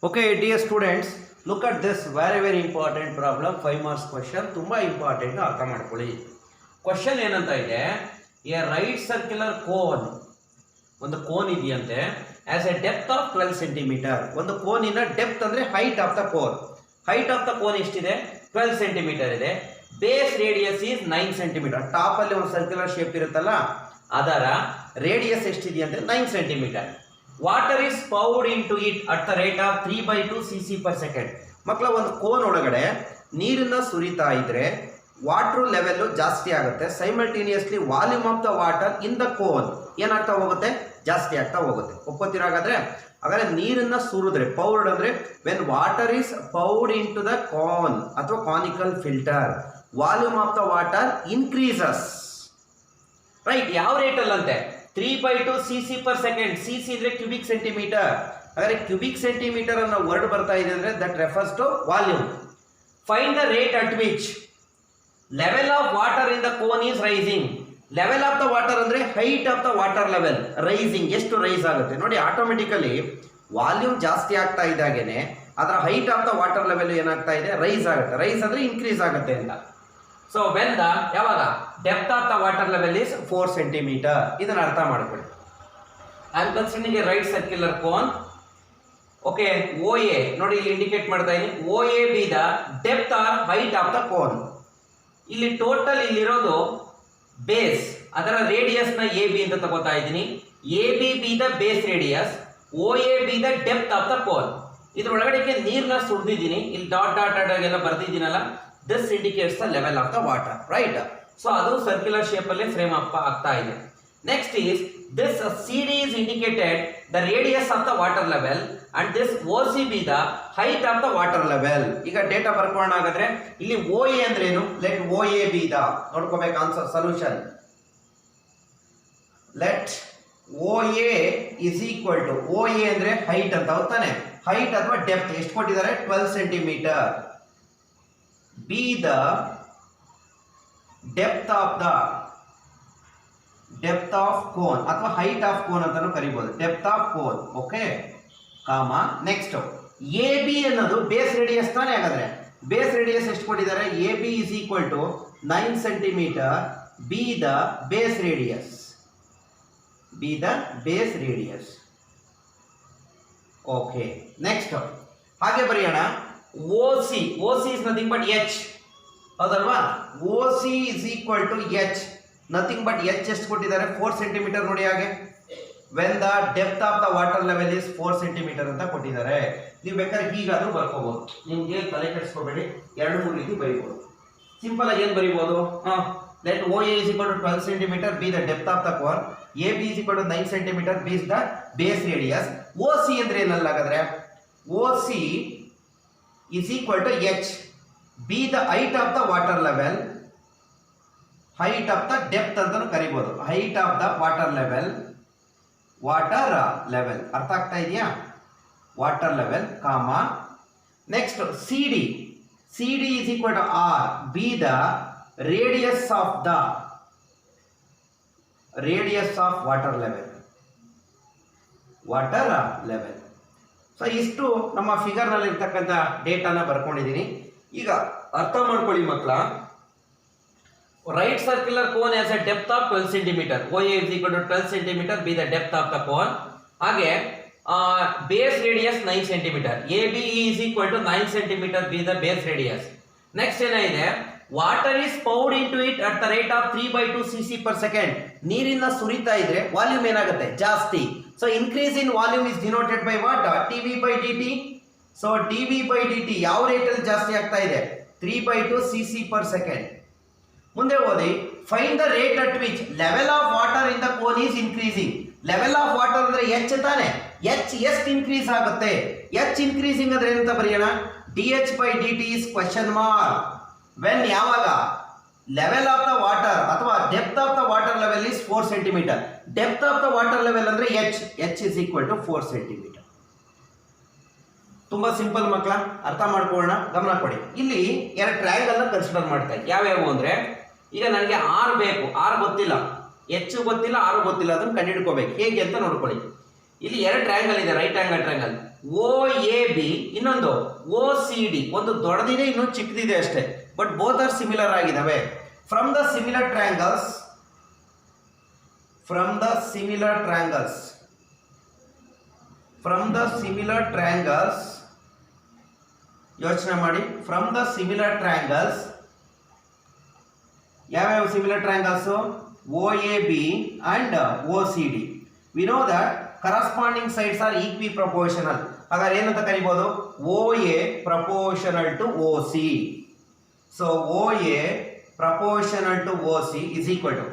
Okay, dear students, look at this very important problem. 5 marks question. ತುಂಬಾ important ಅರ್ಥ ಮಾಡ್ಕೊಳ್ಳಿ. Question ಏನಂತ ಇದೆ, ಎ ರೈಟ್ ಸರ್ಕ್ಯುಲರ್ ಕೋನ್, ಒಂದು ಕೋನ್ ಇದೆಯಂತೆ, as a depth of 12 centimetre. ಒಂದು ಕೋನಿನ ಡೆಪ್ತ್ ಅಂದ್ರೆ height of the cone. Height of the cone ಎಷ್ಟಿದೆ? 12 ಸೆಂಟಿಮೀಟರ್ ಇದೆ. Base radius is 9 centimetre. Top ಅಲ್ಲಿ ಒಂದು ಸರ್ಕ್ಯುಲರ್ ಶೇಪ್ ಇರುತ್ತಲ್ಲ, ಅದರ ರೇಡಿಯಸ್ ಎಷ್ಟಿದೆಯಂತೆ? 9 centimetre. Water is poured into it at the rate of 3/2 cc per second. ಮಕ್ಕಳ, ಒಂದು cone ಒಳಗಡೆ ನೀರನ್ನ ಸುರಿತಾ ಇದ್ರೆ ವಾಟರ್ ಲೆವೆಲ್ ಜಾಸ್ತಿ ಆಗುತ್ತೆ. Simultaneously volume of the water in the cone ಏನಾಗ್ತಾ ಹೋಗುತ್ತೆ? ಜಾಸ್ತಿ ಆಗ್ತಾ ಹೋಗುತ್ತೆ. ಒಪ್ಕೋತೀರಾ? ಹಾಗಾದ್ರೆ ನೀರನ್ನ ಸುರಿದ್ರೆ, ಪೌರ್ಡ್ ಅಂದ್ರೆ when water is poured into the cone ಅಥವಾ conical filter, volume of the water increases. Right? ಯಾವ ರೇಟ್ ಅಲ್ಲಂತೆ? 3/2 cc per second. cc ಅಂದ್ರೆ ಕ್ಯೂಬಿಕ್ ಸೆಂಟಿಮೀಟರ್. ಹಾಗಾದ್ರೆ ಕ್ಯೂಬಿಕ್ ಸೆಂಟಿಮೀಟರ್ ಅನ್ನೋ ವರ್ಡ್ ಬರ್ತಾ ಇದೆ ಅಂದ್ರೆ that refers to volume. Find the rate at which level of water in the cone is rising. Level of the water ಅಂದ್ರೆ height of the water level. Rising ಎಷ್ಟು rice ಆಗುತ್ತೆ ನೋಡಿ, automatically volume ಜಾಸ್ತಿ ಆಗ್ತಾ ಇದ್ದಾಗೇನೆ ಅದರ height of the water level ಏನಾಗ್ತಾ ಇದೆ? ರೈಸ್ ಆಗುತ್ತೆ. ರೈಸ್ ಅಂದ್ರೆ ಇನ್ಕ್ರೀಸ್ ಆಗುತ್ತೆ ಅಂತ. ಸೊ ವೆನ್ ದ ಯಾವಾಗ depth of the water level is 4 centimetre. ಇದನ್ನ ಅರ್ಥ ಮಾಡ್ಕೊಳ್ಳಿ. I am considering a right circular cone. Okay, O A ನೋಡಿ ಇಲ್ಲಿ ಇಂಡಿಕೇಟ್ ಮಾಡ್ತಾ ಇದೀನಿ. O A B the depth or height of the cone. ಇಲ್ಲಿ total ಇಲ್ಲಿರೋದು ಬೇಸ್, ಅದರ ರೇಡಿಯಸ್ ನ ಎ ಬಿ ಅಂತ ತಗೋತಾ ಇದ್ದೀನಿ. A B be the base radius, O A B the depth of the cone. ಇದ್ರೊಳಗಡೆಗೆ ನೀರ್ನ ಸುರಿದಿದ್ದೀನಿ, ಇಲ್ಲಿ ಡಾಟ್ ಡಾಟ್ ಡಾಟ್ ಎಲ್ಲ ಬರ್ದಿದ್ದೀನಲ್ಲ, this indicates the level of the water, right? So adu circular shape alli frame up ಆಗ್ತಾ ಇದೆ. Next is this CD is indicated the radius of the water level and this OC be the height of the water level. ಈಗ data ಬರ್ಕೋಣ. ಹಾಗಾದ್ರೆ ಇಲ್ಲಿ OA ಅಂದ್ರೆ ಏನು? let OA be the, ನೋಡ್ಕೋಬೇಕು answer solution. let OA is equal to, OA ಅಂದ್ರೆ height ಅಂತ ಹೌದಾನೆ, height ಅಥವಾ depth ಎಷ್ಟು ಕೊಟ್ಟಿದ್ದಾರೆ? 12 centimetre. be the depth of cone ಅಥವಾ height of cone ಅಂತಾನು ಕರಿಬಹುದು. depth of cone. Okay, comma. Next A B ಅನ್ನೋದು ಬೇಸ್ ರೇಡಿಯಸ್ ತಾನೇ. ಹಾಗಾದ್ರೆ ಬೇಸ್ ರೇಡಿಯಸ್ ಎಷ್ಟು ಕೊಟ್ಟಿದ್ದಾರೆ? A B is equal to 9 centimetre. Be the base radius, be the base radius. Okay, next ಹಾಗೆ ಬರೆಯೋಣ. OC, OC is nothing but H. ಹೌದಲ್ವಾ? OC is equal to H, nothing but H ಎಷ್ಟು ಕೊಟ್ಟಿದ್ದಾರೆ? 4 centimetre. ನೋಡಿ ಹಾಗೆ, when the depth of the water level is 4 centimetre ಅಂತ ಕೊಟ್ಟಿದ್ದಾರೆ. ನೀವು ಬೇಕಾದ್ರೆ ಹೀಗಾದ್ರೂ ಬರ್ಕೋಬಹುದು, ನಿಮ್ಗೆ ತಲೆ ಕೆಡಿಸ್ಕೋಬೇಡಿ, 2-3 ರೀತಿ ಬರೀಬಹುದು. ಸಿಂಪಲ್ ಆಗಿ ಏನು ಬರೀಬಹುದು? let OA is equal to 12 centimeter, be the depth of the cone. AB is equal to 9 centimeter, be the base radius. OC ಅಂದ್ರೆ ಏನಲ್ಲ? ಹಾಗಾದ್ರೆ OC is equal to H, be the height of the water level, height of the depth ಅಂತಾನು ಕರಿಬಹುದು. height of the water level, ಅರ್ಥ ಆಗ್ತಾ ಇದೆಯಾ? Water level, ಕಾಮ. Next CD is equal to R, be the radius of water level. So ಇಷ್ಟು ನಮ್ಮ figure ನಲ್ಲಿ ಇರ್ತಕ್ಕಂಥ ಡೇಟಾನ ಬರ್ಕೊಂಡಿದ್ದೀನಿ. ಈಗ ಅರ್ಥ ಮಾಡ್ಕೊಳ್ಳಿ ಮಕ್ಕಳ. Right circular cone as a depth of 12 centimetre. OA is equal to 12 centimetre, be the depth of the cone. ಹಾಗೆ base radius 9 centimetre. AB is equal to 9 centimetre, be the base radius. Next ಏನಿದೆ? Water is poured into it at the rate of 3/2 cc per second. ನೀರಿನ ಸುರಿತಾ ಇದ್ರೆ volume ಏನಾಗುತ್ತೆ? ಜಾಸ್ತಿ. So increase in volume is denoted by what? dV by dt. So dV by dt ಯಾವ rate ಅಲ್ಲಿ ಜಾಸ್ತಿ ಆಗ್ತಾ ಇದೆ? 3/2 cc per second. ಮುಂದೆ ಓದಿ. find the rate at which level of water in the cone is increasing. level of water ಅಂದ್ರೆ h ತಾನೆ. h ಎಷ್ಟು ಇನ್ಕ್ರೀಸ್ ಆಗುತ್ತೆ? h increasing ಅಂದ್ರೆ ಏನಂತ ಬರೆಯೋಣ? dH by dt is question mark. when ಯಾವಾಗ ಲೆವೆಲ್ ಆಫ್ ದ ವಾಟರ್ ಅಥವಾ depth of the water level is 4 centimetre. Depth of the water level ಅಂದ್ರೆ H is equal to 4 centimetre. ತುಂಬಾ simple ಮಕ್ಕಳ, ಅರ್ಥ ಮಾಡ್ಕೊಳ್ಳೋಣ, ಗಮನ ಕೊಡಿ. ಇಲ್ಲಿ 2 ಟ್ರಯಾಂಗಲ್ ನ ಕನ್ಸಿಡರ್ ಮಾಡ್ತಾ ಇದ್ದೀನಿ. ಯಾವ್ಯಾವು ಅಂದ್ರೆ, ಈಗ ನನಗೆ R ಬೇಕು, R ಗೊತ್ತಿಲ್ಲ, H ಗೊತ್ತಿಲ್ಲ, R ಗೊತ್ತಿಲ್ಲ, ಅದನ್ನು ಕಂಡುಹಿಡ್ಕೋಬೇಕು. ಹೇಗೆ ಅಂತ ನೋಡ್ಕೊಳ್ಳಿ. ಇಲ್ಲಿ 2 ಟ್ರಯಾಂಗಲ್ ಇದೆ, right angle triangle. O A B, ಇನ್ನೊಂದು ಓ ಸಿ ಡಿ. ಒಂದು ದೊಡ್ಡದಿದೆ, ಇನ್ನೊಂದು ಚಿಕ್ಕದಿದೆ ಅಷ್ಟೇ, ಬಟ್ ಬೋತ್ ಆರ್ ಸಿಮಿಲರ್ ಆಗಿದ್ದಾವೆ. From the similar triangles, from the similar triangles ಯೋಚನೆ ಮಾಡಿ. ಫ್ರಮ್ ದ ಸಿಮಿಲರ್ ಟ್ರಯಾಂಗಲ್ಸ್, ಯಾವ್ಯಾವ similar triangles? O A B and O C D. We know that corresponding sides are equiproportional. ಹಾಗಾದ್ರೆ ಏನಂತ ಕರಿಬಹುದು? O A proportional to O C. So O A proportional to O C is equal to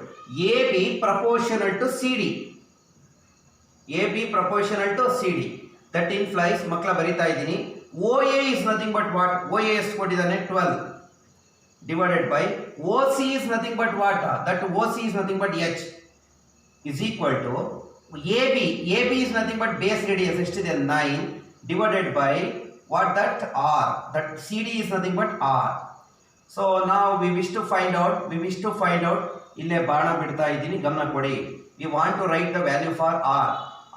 AB proportional to CD. AB proportional to CD. That implies, ಮಕ್ಕಳ ಬರಿತಾ ಇದ್ದೀನಿ, OA is nothing but what? OA ಎಷ್ಟು ಕೊಟ್ಟಿದ್ದಾನೆ? 12 divided by OC is nothing but what? That OC is nothing but H is equal to AB. AB is nothing but base radius ಎಷ್ಟಿದೆ? 9 divided by what? That R. That CD is nothing but R. So now we wish to find out ಇಲ್ಲೇ ಬಾಣ ಬಿಡ್ತಾ ಇದ್ದೀನಿ, ಗಮನ ಕೊಡಿ. We want to write the value for R.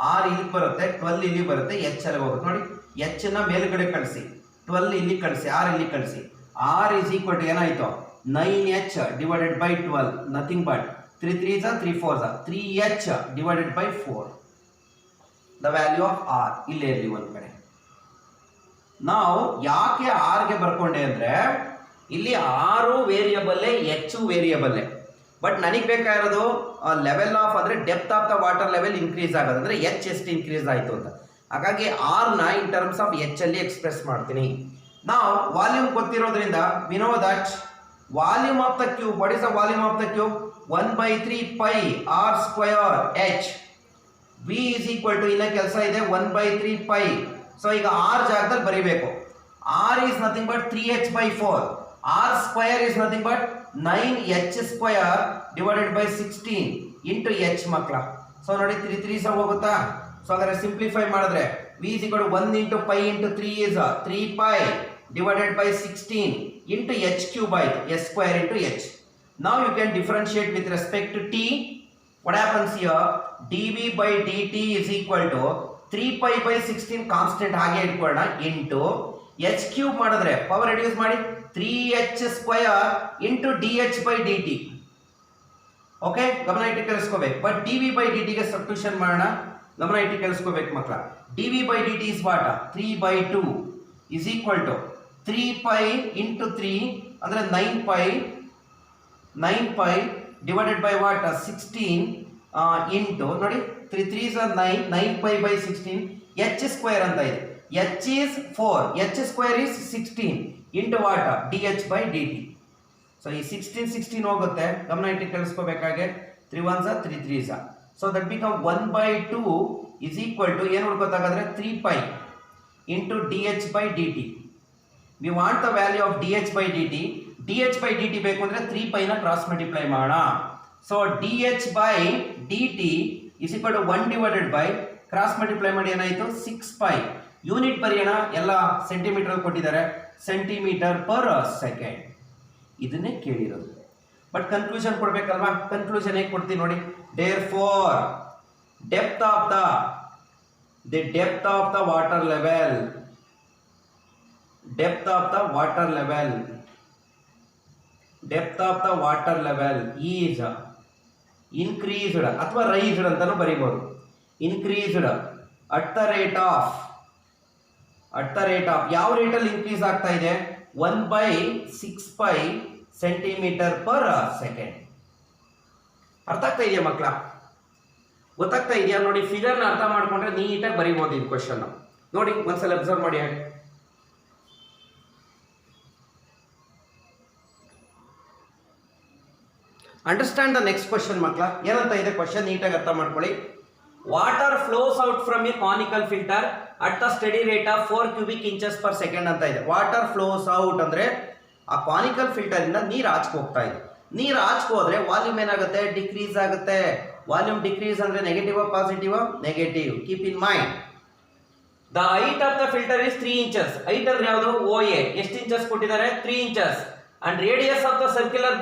R ಇಲ್ಲಿ ಬರುತ್ತೆ, 12 ಇಲ್ಲಿ ಬರುತ್ತೆ, ಎಚ್ ಅಲ್ಲಿ ಹೋಗುತ್ತೆ. ನೋಡಿ, ಎಚ್ ನ ಮೇಲ್ಗಡೆ ಕಳಿಸಿ, 12 ಇಲ್ಲಿ ಕಳಿಸಿ, ಆರ್ ಇಲ್ಲಿ ಕಳಿಸಿ. ಆರ್ ಇಸ್ ಈಕ್ವಲ್ ಟು ಏನಾಯ್ತು? 9H divided by 12, nothing but 3 3s 3 4s 3H divided by 4. The value of R ಇಲ್ಲೇ ಇರಲಿ ಒಂದು ಕಡೆ. ನಾವು ಯಾಕೆ ಆರ್ಗೆ ಬರ್ಕೊಂಡೆ ಅಂದ್ರೆ, ಇಲ್ಲಿ ಆರು ವೇರಿಯಬಲ್, ಎಚ್ ವೇರಿಯಬಲ್. ಬಟ್ ನನಗೆ ಬೇಕಾಗಿರೋದು ಲೆವೆಲ್ ಆಫ್ ಅಂದರೆ depth of the water level increase ಆಗೋದು, ಅಂದರೆ ಎಚ್ ಎಷ್ಟು ಇನ್ಕ್ರೀಸ್ ಆಯಿತು ಅಂತ. ಹಾಗಾಗಿ ಆರ್ನ ಇನ್ ಟರ್ಮ್ಸ್ ಆಫ್ ಎಚ್ ಅಲ್ಲಿ ಎಕ್ಸ್ಪ್ರೆಸ್ ಮಾಡ್ತೀನಿ. ನಾವು ವಾಲ್ಯೂಮ್ ಗೊತ್ತಿರೋದ್ರಿಂದ we know that volume of the cube, what is the volume of the cube? 1/3 pi R square H. V is equal to, ಇಲ್ಲ ಕೆಲಸ ಇದೆ, 1/3 ಪೈ. ಸೊ ಈಗ ಆರ್ ಜಾಗದಲ್ಲಿ ಬರೀಬೇಕು. R is nothing but 3H/4. R square is nothing but 9H square divided by 16 into H ಮಕ್ಕಳ. So ನೋಡಿ, 3 3s ಹೋಗುತ್ತಾ? So ಹಾಗಾದ್ರೆ ಸಿಂಪ್ಲಿಫೈ ಮಾಡಿದ್ರೆ V is equal to 1 into pi into 3 is 3 pi divided by 16 into H cube ಆಯ್ತು, S square into H. Now you can differentiate with respect to T. What happens here? dv by dt is equal to 3 pi by 16 constant ಹಾಗೆ ಇಟ್ಕೊಳ್ಳೋಣ, into H cube ಮಾಡಿದ್ರೆ power reduce ಮಾಡಿ 3H square into DH by dt. Okay, ಗಮನ ಇಟ್ಟು ಕೇಳಿಸ್ಕೋಬೇಕು. But dv by dt ಗೆ substitution ಮಾಡೋಣ, ಗಮನ ಇಟ್ಟು ಕೇಳಿಸ್ಕೋಬೇಕು ಮಕ್ಕಳ. dv by dt is what? 3/2 is equal to 3 pi into 3 ಅಂದ್ರೆ 9 pi divided by what? 16 into, ನೋಡಿ 3 3s are 9 pi by 16 H square ಅಂತ ಇದೆ. H is 4, H square is 16 into what? DH by dt. So ಈ 16 ಹೋಗುತ್ತೆ, ಗಮನ ಇಟ್ಟು ಕೇಳಿಸ್ಕೋಬೇಕಾಗೆ. 3 1s 3 3s. So that become 1/2 is equal to ಏನು ಹುಡ್ಕೋತಾಗಾದ್ರೆ 3 pi into DH by dt. We want the value of DH by dt. DH by dt ಬೇಕು ಅಂದ್ರೆ 3 pi ನ cross multiply ಮಾಡೋಣ. So DH by dt is equal to 1 divided by cross multiply ಮಾಡಿ ಏನಾಯಿತು? 6 pi. Unit ಬರೆಯೋಣ, ಎಲ್ಲ centimetre ಕೊಟ್ಟಿದ್ದಾರೆ, centimetre per second. ಇದನ್ನೇ ಕೇಳಿರೋದು. ಬಟ್ ಕನ್ಕ್ಲೂಷನ್ ಕೊಡ್ಬೇಕಲ್ವಾ? ಕನ್ಕ್ಲೂಷನ್ ಹೇಗೆ ಕೊಡ್ತೀನಿ ನೋಡಿ. Therefore depth of the water level is increased ಅಥವಾ raised ಅಂತಾನೂ ಬರೀಬಹುದು. increased at the rate of ಯಾವ ರೇಟಲ್ಲಿ ಇನ್ಕ್ರೀಸ್ ಆಗ್ತಾ ಇದೆ? 1/6 pi ಸೆಂಟಿಮೀಟರ್ ಪರ್ ಸೆಕೆಂಡ್. ಅರ್ಥ ಆಗ್ತಾ ಇದೆಯಾ ಮಕ್ಕಳ? ಗೊತ್ತಾಗ್ತಾ ಇದೆಯಾ? ನೋಡಿ, ಫಿಗರ್ನ ಅರ್ಥ ಮಾಡ್ಕೊಂಡ್ರೆ ನೀಟಾಗಿ ಬರೀಬಹುದು ಇದು ಕ್ವಶನ್. ನೋಡಿ, ಒಂದ್ಸಲ ಅಬ್ಸರ್ವ್ ಮಾಡಿ. ಅಂಡರ್ಸ್ಟ್ಯಾಂಡ್ ದ ನೆಕ್ಸ್ಟ್ ಕ್ವಶನ್ ಮಕ್ಕಳ. ಏನಂತ ಇದೆ ಕ್ವಶನ್, ನೀಟಾಗಿ ಅರ್ಥ ಮಾಡ್ಕೊಳ್ಳಿ. Water flows out from a conical filter at the steady rate of 4 cubic inches per second ಅಂತ ಇದೆ. ವಾಟರ್ ಫ್ಲೋಸ್ ಔಟ್ ಅಂದ್ರೆ ಆ ಕಾನಿಕಲ್ ಫಿಲ್ಟರ್ ಇಂದ ನೀರು ಆಚೆಗೆ ಹೋಗ್ತಾ ಇದೆ. ನೀರು ಆಚೆಗೆ ಹೋದ್ರೆ ವಾಲ್ಯೂಮ್ ಏನಾಗುತ್ತೆ? ಡಿಕ್ರೀಸ್ ಆಗುತ್ತೆ. ವಾಲ್ಯೂಮ್ ಡಿಕ್ರೀಸ್ ಅಂದ್ರೆ negative positive? Negative. Keep in mind. The height of the filter is 3 inches. Height ಅಂದ್ರೆ ಯಾವುದು? OA. ಎಷ್ಟು ಇಂಚಸ್ ಕೊಟ್ಟಿದ್ದಾರೆ? 3 inches. And radius of the circular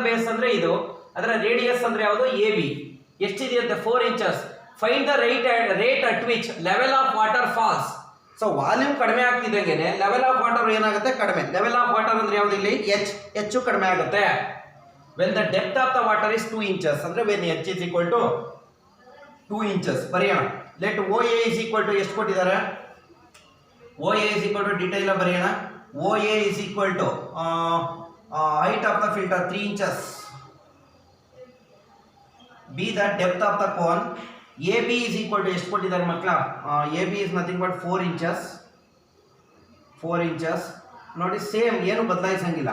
base ಅಂದ್ರೆ ಇದು, ಅದರ ರೇಡಿಯಸ್ ಅಂದ್ರೆ ಯಾವುದು? AB. ಎಷ್ಟಿದೆಯಂತೆ? 4 inches. Find the rate at which level of water falls. So volume ಕಡಿಮೆ ಆಗ್ತಿದ್ದಂಗೆನೆ ಲೆವೆಲ್ ಆಫ್ ವಾಟರ್ ಏನಾಗುತ್ತೆ, ಕಡಿಮೆ. ಲೆವೆಲ್ ಆಫ್ ವಾಟರ್ ಅಂದ್ರೆ ಯಾವ್ದು ಇಲ್ಲಿ, ಹೆಚ್ಚು ಕಡಿಮೆ ಆಗುತ್ತೆ. When the depth of the water is 2 inches ಅಂದ್ರೆ when h is equal to 2 inches ಬರೆಯೋಣ. Let OA is equal to ಎಷ್ಟು ಕೊಟ್ಟಿದ್ದಾರೆ, OA is equal to detail ಬರೆಯೋಣ. OA is equal to height of the filter 3 inches. B the depth of the cone. AB is equal to ಎಷ್ಟು ಕೊಟ್ಟಿದ್ದಾರೆ ಮಕ್ಕಳ, AB is nothing but 4 inches. 4 inches ನೋಡಿ, same ಏನು ಬದಲಾಯಿಸಂಗಿಲ್ಲ.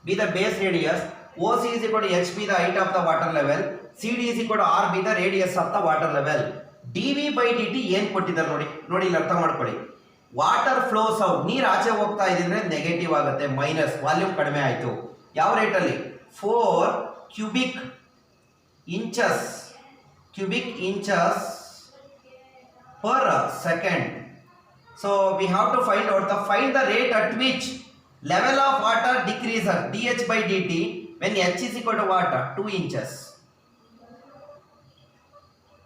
B the base radius. OC is equal to HB the height of the water level. CD is equal to RB the radius of the water level. dV by dt ಏನು ಕೊಟ್ಟಿದ್ದಾರೆ ನೋಡಿ ಇಲ್ಲಿ ಅರ್ಥ ಮಾಡ್ಕೊಳ್ಳಿ. Water flows out, ನೀರು ಆಚೆ ಹೋಗ್ತಾ ಇದ್ರೆ ನೆಗೆಟಿವ್ ಆಗುತ್ತೆ, ಮೈನಸ್, ವಾಲ್ಯೂಮ್ ಕಡಿಮೆ ಆಯಿತು. ಯಾವ ರೇಟಲ್ಲಿ, 4 cubic inches per second. So we have to find the rate at which level of water decreases dH by dt when h is equal to what, 2 inches.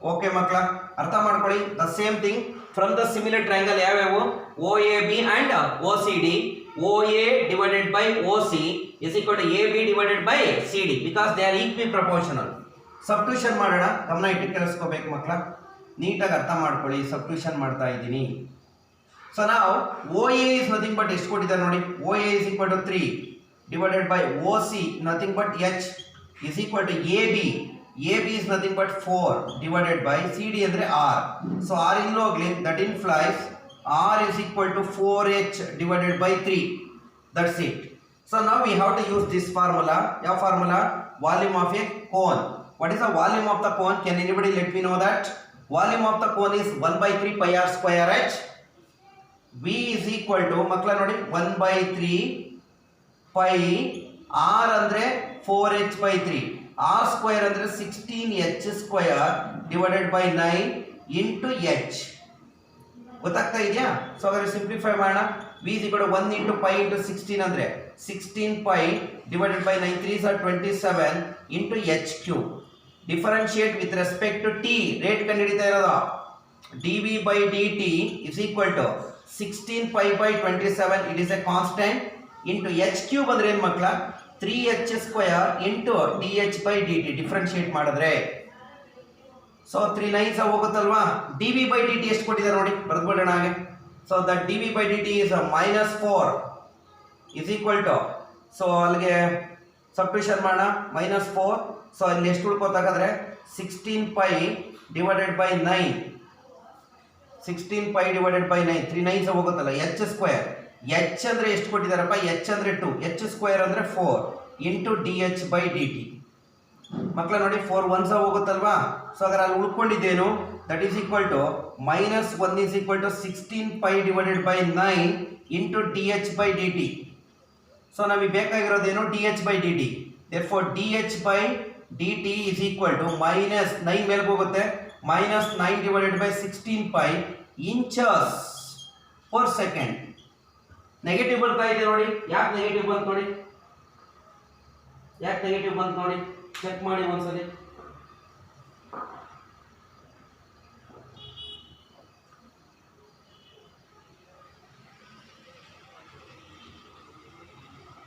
Okay ಮಕ್ಕಳ, ಅರ್ಥ ಮಾಡ್ಕೊಳ್ಳಿ. The same thing from the similar triangle ಯಾವ್ಯಾವು, OAB and OCD. OA divided by OC is equal to AB divided by CD because they are equally proportional. Substitution ಮಾಡೋಣ, ಗಮನ ಇಟ್ಟು ಕೇಳಿಸ್ಕೋಬೇಕು ಮಕ್ಕಳ, ನೀಟಾಗಿ ಅರ್ಥ ಮಾಡ್ಕೊಳ್ಳಿ. ಸಬ್ಟ್ಯೂಷನ್ ಮಾಡ್ತಾ ಇದ್ದೀನಿ. ಸೊ ನಾವು OA is nothing but ಎಷ್ಟು ಕೊಟ್ಟಿದ್ದಾರೆ ನೋಡಿ, OA is equal to 3 divided by OC nothing but H is equal to AB. AB is nothing but 4 divided by CD ಅಂದ್ರೆ R. So R ಇಲ್ಲೋ ಹೋಗ್ಲಿ, that implies R is equal to 4H divided by 3. That's it. So now we have to use this formula. ಯಾವ formula, volume of a cone. What is the volume of the cone? Can anybody let me know that? Volume of the cone is 1 by 3 pi r square h. V is equal to ಮಕ್ಕಳ ನೋಡಿ 1 by 3 pi r ಅಂದ್ರೆ 4h by 3, r square ಅಂದ್ರೆ 16h square divided by 9 into h. ಗೊತ್ತಾಗ್ತಾ ಇದೆಯಾ? So ಹಾಗಾದ್ರೆ simplify ಮಾಡೋಣ. V is equal to 1 into pi into 16 ಅಂದ್ರೆ 16 pi divided by 9 3s are 27 into h cube. Differentiate with respect to t, rate ಕಂಡುಹಿಡಿತಾ ಇರೋದು. dV by dt is equal to 16 pi by 27, it is a constant, into h cube ಅಂದ್ರೆ ಏನು ಮಕ್ಕಳ, 3h square into dh by dt. Differentiate ಮಾಡಿದ್ರೆ so 3 9s ಹೋಗುತ್ತಲ್ವಾ. dV by dt ಎಷ್ಟು ಕೊಟ್ಟಿದ್ದಾರೆ ನೋಡಿ, ಬರೆದ್ಬಿಡೋಣ ಹಾಗೆ. So that dV by dt is -4 is equal to, so ಅಲ್ಲಿಗೆ ಸಬ್ಟ್ಯೂಷನ್ ಮಾಡೋಣ, -4. ಸೊ ಇಲ್ಲಿ ಎಷ್ಟು ಉಳ್ಕೋತಾಗಾದ್ರೆ 16 pi divided by 9, 16 pi divided by 9, 3 9s ಹೋಗುತ್ತಲ್ಲ, h square. h ಅಂದ್ರೆ ಎಷ್ಟು ಕೊಟ್ಟಿದ್ದಾರಪ್ಪ, h ಅಂದ್ರೆ 2, h square ಅಂದ್ರೆ 4 into dh by dt. ಮಕ್ಕಳ ನೋಡಿ 4 1s ಹೋಗುತ್ತಲ್ವಾ. ಸೊ ಹಾಗಾದ್ರೆ ಅಲ್ಲಿ ಉಳ್ಕೊಂಡಿದ್ದೇನು, that is equal to -1 is equal to 16 pi divided by 9 into dh by dt. So ನಮಗೆ ಬೇಕಾಗಿರೋದೇನು, dh by dt. therefore dh by dt is equal to -9 ಮೇಲೆ ಹೋಗುತ್ತೆ, -9 divided by 16 pi inches per second. Negative ಬರ್ತಾ ಇದೆ ನೋಡಿ, ಯಾಕೆ negative ಬಂತು ನೋಡಿ, ಯಾಕೆ ನೆಗೆಟಿವ್ ಬಂತು ನೋಡಿ, ಚೆಕ್ ಮಾಡಿ ಒಂದ್ಸಲಿ.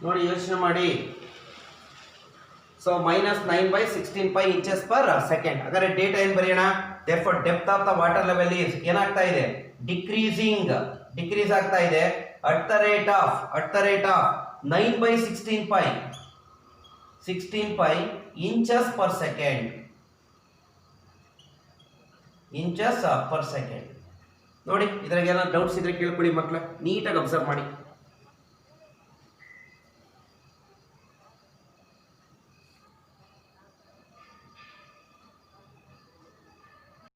ನೋಡಿ ಯೋಚನೆ ಮಾಡಿ. So -9 by 16 pi inches per second. ಹಾಗಾದ್ರೆ ಡೇಟಾ ಏನು ಬರೆಯೋಣ, therefore depth of the water level is ಏನಾಗ್ತಾ ಇದೆ, ಡಿಕ್ರೀಸ್ ಆಗ್ತಾ ಇದೆ at the rate of 9 by 16 pi inches per second. ನೋಡಿ ಇದ್ರಾಗ ಏನಾದ್ರು ಡೌಟ್ಸ್ ಇದ್ರೆ ಕೇಳ್ಕೊಳ್ಳಿ ಮಕ್ಕಳ, ನೀಟಾಗಿ ಅಬ್ಸರ್ವ್ ಮಾಡಿ.